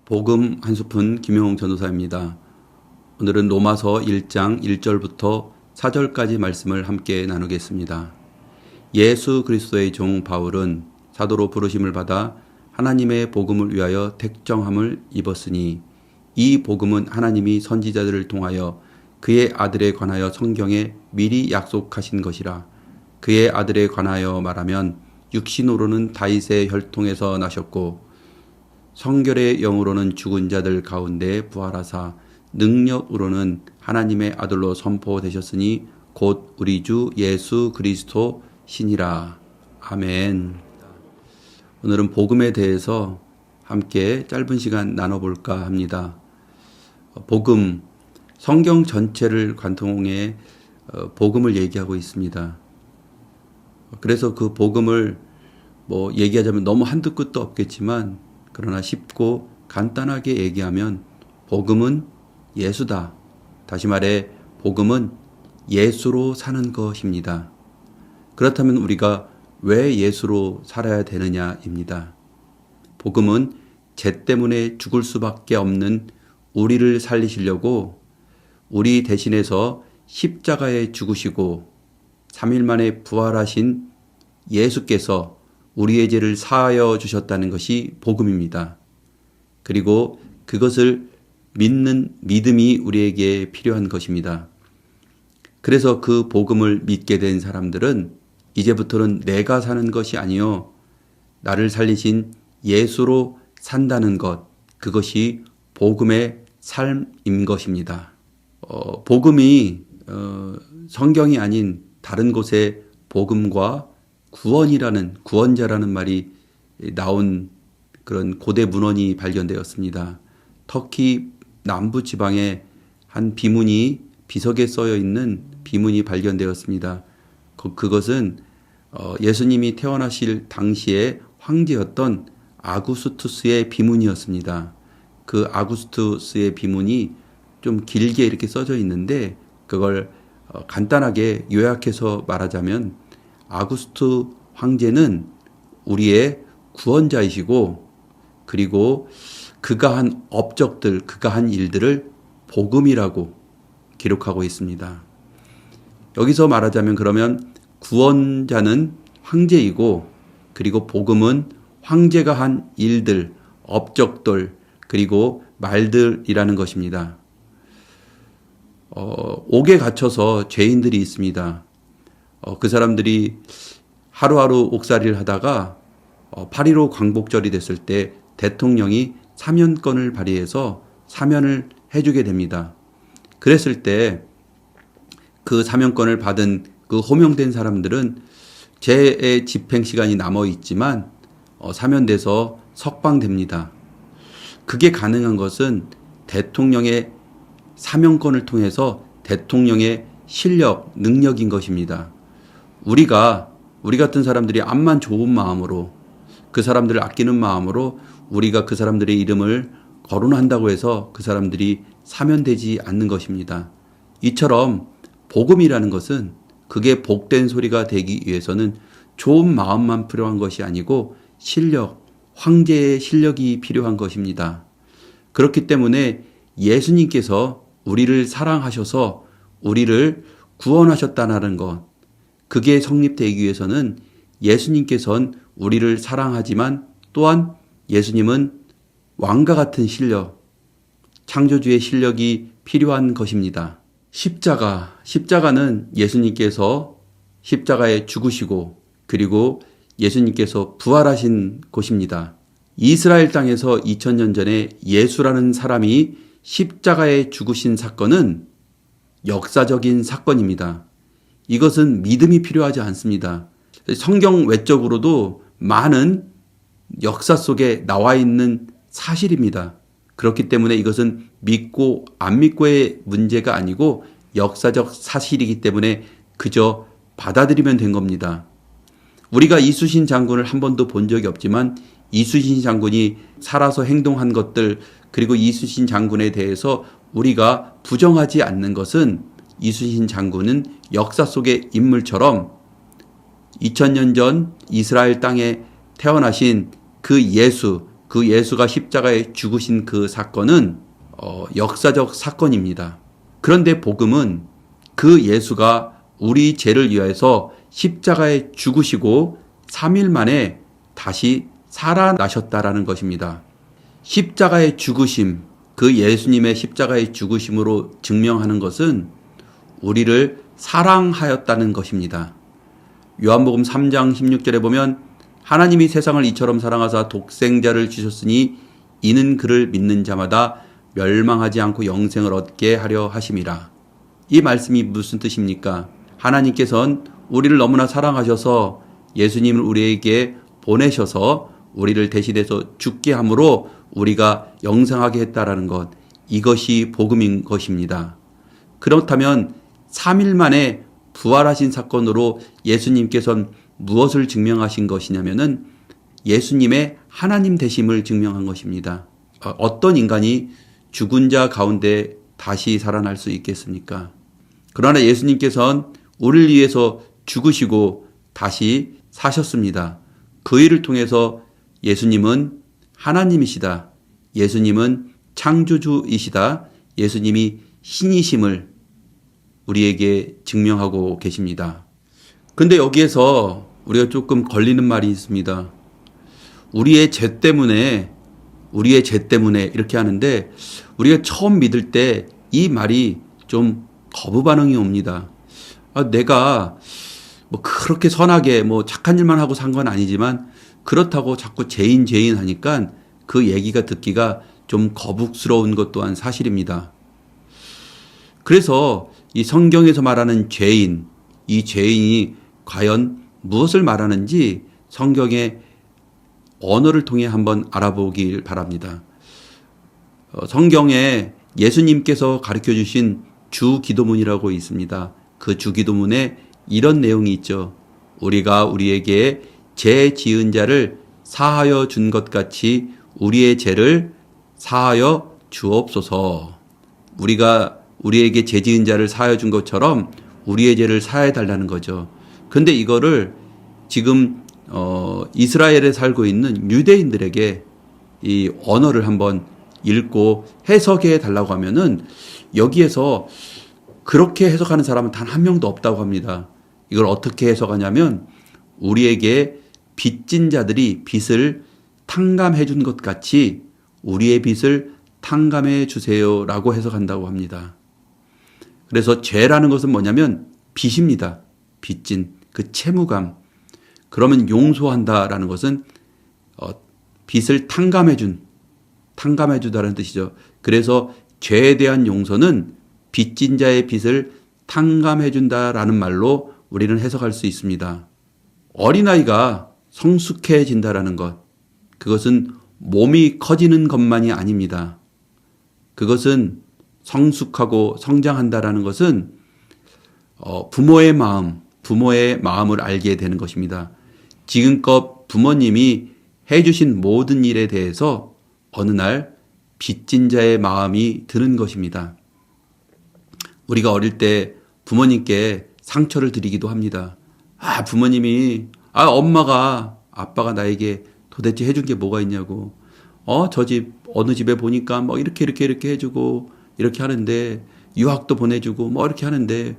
복음 한 스푼 김용홍 전도사입니다. 오늘은 로마서 1장 1절부터 4절까지 말씀을 함께 나누겠습니다. 예수 그리스도의 종 바울은 사도로 부르심을 받아 하나님의 복음을 위하여 택정함을 입었으니 이 복음은 하나님이 선지자들을 통하여 그의 아들에 관하여 성경에 미리 약속하신 것이라. 그의 아들에 관하여 말하면 육신으로는 다윗의 혈통에서 나셨고 성결의 영으로는 죽은 자들 가운데 부활하사 능력으로는 하나님의 아들로 선포되셨으니 곧 우리 주 예수 그리스도 신이라. 아멘. 오늘은 복음에 대해서 함께 짧은 시간 나눠볼까 합니다. 복음, 성경 전체를 관통해 복음을 얘기하고 있습니다. 그래서 그 복음을 얘기하자면 너무 한두 끝도 없겠지만 그러나 쉽고 간단하게 얘기하면 복음은 예수다. 다시 말해 복음은 예수로 사는 것입니다. 그렇다면 우리가 왜 예수로 살아야 되느냐입니다. 복음은 죄 때문에 죽을 수밖에 없는 우리를 살리시려고 우리 대신해서 십자가에 죽으시고 3일 만에 부활하신 예수께서 우리의 죄를 사하여 주셨다는 것이 복음입니다. 그리고 그것을 믿는 믿음이 우리에게 필요한 것입니다. 그래서 그 복음을 믿게 된 사람들은 이제부터는 내가 사는 것이 아니요 나를 살리신 예수로 산다는 것, 그것이 복음의 삶인 것입니다. 복음이 성경이 아닌 다른 곳에 복음과 구원자라는 말이 나온 그런 고대 문헌이 발견되었습니다. 터키 남부 지방에 한 비문이 비석에 써여 있는 비문이 발견되었습니다. 그것은 예수님이 태어나실 당시에 황제였던 아구스투스의 비문이었습니다. 그 아구스투스의 비문이 좀 길게 이렇게 써져 있는데 그걸 간단하게 요약해서 말하자면 아구스투 황제는 우리의 구원자이시고 그리고 그가 한 업적들, 그가 한 일들을 복음이라고 기록하고 있습니다. 여기서 말하자면 그러면 구원자는 황제이고 그리고 복음은 황제가 한 일들, 업적들, 그리고 말들이라는 것입니다. 옥에 갇혀서 죄인들이 있습니다. 그 사람들이 하루하루 옥살이를 하다가 8.15 광복절이 됐을 때 대통령이 사면권을 발휘해서 사면을 해주게 됩니다. 그랬을 때 그 사면권을 받은 그 호명된 사람들은 죄의 집행 시간이 남아 있지만 사면돼서 석방됩니다. 그게 가능한 것은 대통령의 사면권을 통해서 대통령의 실력, 능력인 것입니다. 우리 같은 사람들이 암만 좋은 마음으로 그 사람들을 아끼는 마음으로 우리가 그 사람들의 이름을 거론한다고 해서 그 사람들이 사면되지 않는 것입니다. 이처럼 복음이라는 것은 그게 복된 소리가 되기 위해서는 좋은 마음만 필요한 것이 아니고 실력, 황제의 실력이 필요한 것입니다. 그렇기 때문에 예수님께서 우리를 사랑하셔서 우리를 구원하셨다는 것, 그게 성립되기 위해서는 예수님께서는 우리를 사랑하지만 또한 예수님은 왕과 같은 실력, 창조주의 실력이 필요한 것입니다. 십자가는 예수님께서 십자가에 죽으시고 그리고 예수님께서 부활하신 곳입니다. 이스라엘 땅에서 2000년 전에 예수라는 사람이 십자가에 죽으신 사건은 역사적인 사건입니다. 이것은 믿음이 필요하지 않습니다. 성경 외적으로도 많은 역사 속에 나와 있는 사실입니다. 그렇기 때문에 이것은 믿고 안 믿고의 문제가 아니고 역사적 사실이기 때문에 그저 받아들이면 된 겁니다. 우리가 이순신 장군을 한 번도 본 적이 없지만 이순신 장군이 살아서 행동한 것들 그리고 이순신 장군에 대해서 우리가 부정하지 않는 것은 이순신 장군은 역사 속의 인물처럼 2000년 전 이스라엘 땅에 태어나신 그 예수, 그 예수가 십자가에 죽으신 그 사건은 역사적 사건입니다. 그런데 복음은 그 예수가 우리 죄를 위하여서 십자가에 죽으시고 3일 만에 다시 살아나셨다라는 것입니다. 십자가의 죽으심, 그 예수님의 십자가의 죽으심으로 증명하는 것은 우리를 사랑하였다는 것입니다. 요한복음 3장 16절에 보면 하나님이 세상을 이처럼 사랑하사 독생자를 주셨으니 이는 그를 믿는 자마다 멸망하지 않고 영생을 얻게 하려 하심이라. 이 말씀이 무슨 뜻입니까? 하나님께서는 우리를 너무나 사랑하셔서 예수님을 우리에게 보내셔서 우리를 대신해서 죽게 함으로 우리가 영생하게 했다라는 것, 이것이 복음인 것입니다. 그렇다면 3일 만에 부활하신 사건으로 예수님께서는 무엇을 증명하신 것이냐면은 예수님의 하나님 되심을 증명한 것입니다. 어떤 인간이 죽은 자 가운데 다시 살아날 수 있겠습니까? 그러나 예수님께서는 우리를 위해서 죽으시고 다시 사셨습니다. 그 일을 통해서 예수님은 하나님이시다. 예수님은 창조주이시다. 예수님이 신이심을 우리에게 증명하고 계십니다. 근데 여기에서 우리가 조금 걸리는 말이 있습니다. 우리의 죄 때문에 이렇게 하는데 우리가 처음 믿을 때 이 말이 좀 거부 반응이 옵니다. 내가 뭐 그렇게 선하게 뭐 착한 일만 하고 산 건 아니지만 그렇다고 자꾸 죄인 하니까 그 얘기가 듣기가 좀 거북스러운 것 또한 사실입니다. 그래서 이 성경에서 말하는 죄인, 이 죄인이 과연 무엇을 말하는지 성경의 언어를 통해 한번 알아보길 바랍니다. 성경에 예수님께서 가르쳐 주신 주 기도문이라고 있습니다. 그 주 기도문에 이런 내용이 있죠. 우리가 우리에게 죄 지은 자를 사하여 준 것 같이 우리의 죄를 사하여 주옵소서. 우리가 우리에게 죄 지은 자를 사하여 준 것처럼 우리의 죄를 사해 달라는 거죠. 근데 이거를 지금 이스라엘에 살고 있는 유대인들에게 이 언어를 한번 읽고 해석해 달라고 하면은 여기에서 그렇게 해석하는 사람은 단 한 명도 없다고 합니다. 이걸 어떻게 해석하냐면 우리에게 빚진 자들이 빚을 탕감해 준 것 같이 우리의 빚을 탕감해 주세요라고 해석한다고 합니다. 그래서 죄라는 것은 뭐냐면 빚입니다. 빚진 그 채무감. 그러면 용서한다라는 것은 빚을 탕감해 주다라는 뜻이죠. 그래서 죄에 대한 용서는 빚진 자의 빚을 탕감해 준다라는 말로 우리는 해석할 수 있습니다. 어린아이가 성숙해진다라는 것, 그것은 몸이 커지는 것만이 아닙니다. 그것은 성숙하고 성장한다라는 것은 부모의 마음을 알게 되는 것입니다. 지금껏 부모님이 해주신 모든 일에 대해서 어느 날 빚진 자의 마음이 드는 것입니다. 우리가 어릴 때 부모님께 상처를 드리기도 합니다. 부모님이, 아빠가 나에게 도대체 해준 게 뭐가 있냐고. 저 집, 어느 집에 보니까 뭐 이렇게 해주고, 이렇게 하는데, 유학도 보내주고, 뭐 이렇게 하는데,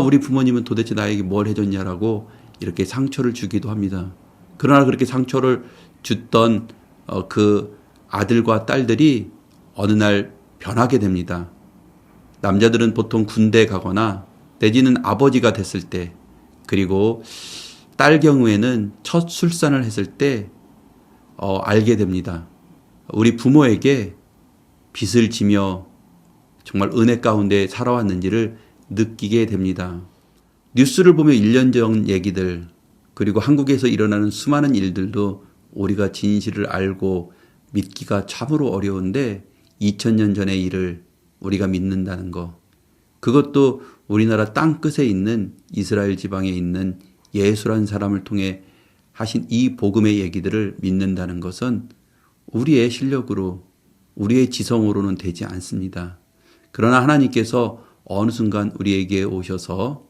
우리 부모님은 도대체 나에게 뭘 해줬냐라고 이렇게 상처를 주기도 합니다. 그러나 그렇게 상처를 줬던 그 아들과 딸들이 어느 날 변하게 됩니다. 남자들은 보통 군대 가거나 내지는 아버지가 됐을 때, 그리고 딸 경우에는 첫 출산을 했을 때 알게 됩니다. 우리 부모에게 빚을 지며 정말 은혜 가운데 살아왔는지를 느끼게 됩니다. 뉴스를 보면 1년 전 얘기들, 그리고 한국에서 일어나는 수많은 일들도 우리가 진실을 알고 믿기가 참으로 어려운데 2000년 전의 일을 우리가 믿는다는 거, 그것도 우리나라 땅끝에 있는 이스라엘 지방에 있는 예수라는 사람을 통해 하신 이 복음의 얘기들을 믿는다는 것은 우리의 실력으로, 우리의 지성으로는 되지 않습니다. 그러나 하나님께서 어느 순간 우리에게 오셔서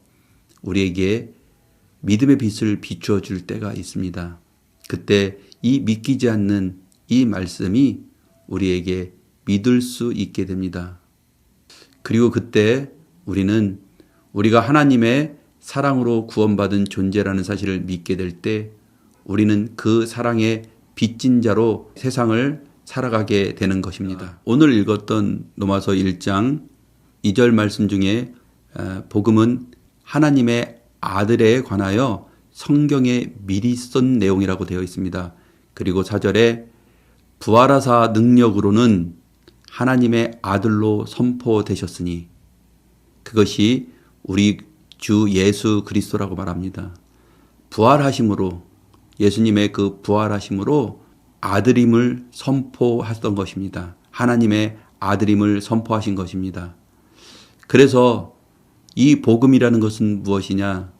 우리에게 믿음의 빛을 비추어 줄 때가 있습니다. 그때 이 믿기지 않는 이 말씀이 우리에게 믿을 수 있게 됩니다. 그리고 그때 우리는 우리가 하나님의 사랑으로 구원받은 존재라는 사실을 믿게 될 때 우리는 그 사랑의 빚진 자로 세상을 살아가게 되는 것입니다. 오늘 읽었던 로마서 1장 2절 말씀 중에 복음은 하나님의 아들에 관하여 성경에 미리 쓴 내용이라고 되어 있습니다. 그리고 4절에 부활하사 능력으로는 하나님의 아들로 선포되셨으니 그것이 우리 주 예수 그리스도라고 말합니다. 부활하심으로 예수님의 그 부활하심으로 아들임을 선포했던 것입니다. 하나님의 아들임을 선포하신 것입니다. 그래서 이 복음이라는 것은 무엇이냐?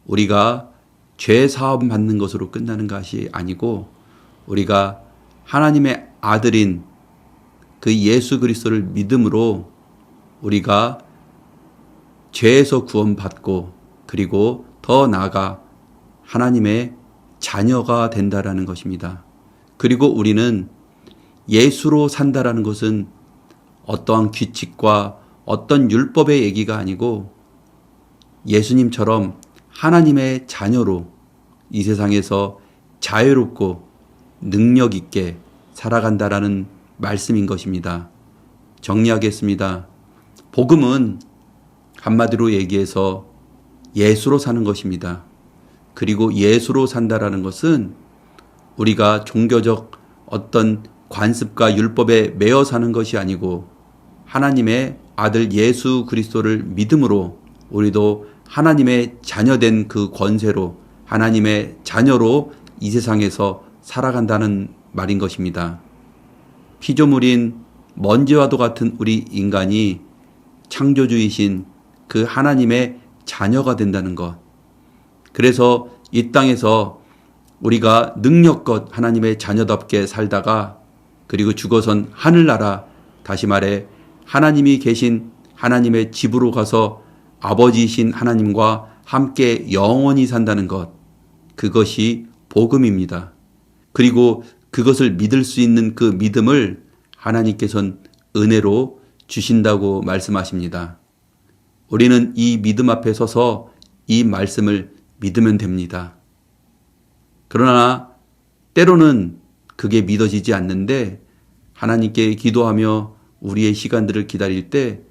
우리가 죄 사함 받는 것으로 끝나는 것이 아니고 우리가 하나님의 아들인 그 예수 그리스도를 믿음으로 우리가 죄에서 구원받고 그리고 더 나아가 하나님의 자녀가 된다라는 것입니다. 그리고 우리는 예수로 산다라는 것은 어떠한 규칙과 어떤 율법의 얘기가 아니고 예수님처럼 하나님의 자녀로 이 세상에서 자유롭고 능력 있게 살아간다라는 말씀인 것입니다. 정리하겠습니다. 복음은 한마디로 얘기해서 예수로 사는 것입니다. 그리고 예수로 산다라는 것은 우리가 종교적 어떤 관습과 율법에 매여 사는 것이 아니고 하나님의 아들 예수 그리스도를 믿음으로 우리도 하나님의 자녀된 그 권세로 하나님의 자녀로 이 세상에서 살아간다는 말인 것입니다. 피조물인 먼지와도 같은 우리 인간이 창조주이신 그 하나님의 자녀가 된다는 것. 그래서 이 땅에서 우리가 능력껏 하나님의 자녀답게 살다가 그리고 죽어선 하늘나라, 다시 말해 하나님이 계신 하나님의 집으로 가서 아버지이신 하나님과 함께 영원히 산다는 것. 그것이 복음입니다. 그리고 그것을 믿을 수 있는 그 믿음을 하나님께서는 은혜로 주신다고 말씀하십니다. 우리는 이 믿음 앞에 서서 이 말씀을 믿으면 됩니다. 그러나 때로는 그게 믿어지지 않는데 하나님께 기도하며 우리의 시간들을 기다릴 때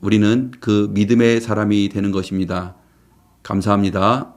우리는 그 믿음의 사람이 되는 것입니다. 감사합니다.